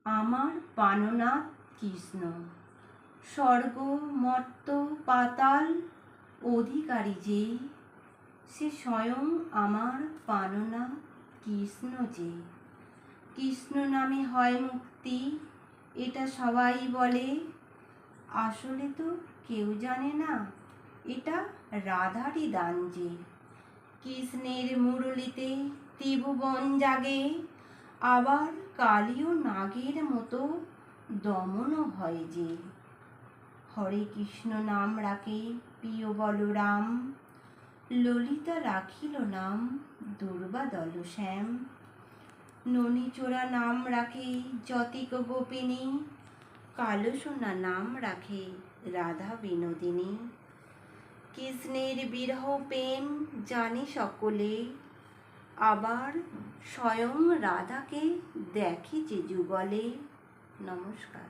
আমার প্রাণনাথ কৃষ্ণ, স্বর্গ মর্ত্য পাতাল অধিকারী যে, সে স্বয়ং আমার প্রাণনাথ কৃষ্ণ যে। কৃষ্ণ নামে হয় মুক্তি, এটা সবাই বলে, আসলে তো কেউ জানে না এটা রাধারই দান যে। কৃষ্ণের মুরলিতে ত্রিভুবন জাগে, আবার কালীয় নাগের মতো দমনও হয় যে। হরে কৃষ্ণ নাম রাখে প্রিয় বলরাম, ললিতা রাখিল নাম দুর্বা দলশ্যাম। ননীচোরা নাম রাখে যতিক গোপিনী, কালো সোনা নাম রাখে রাধা বিনোদিনী। কৃষ্ণের বিরহ প্রেম জানে সকলে, আবার স্বয়ং রাধাকে দেখে যে যুগলে। নমস্কার।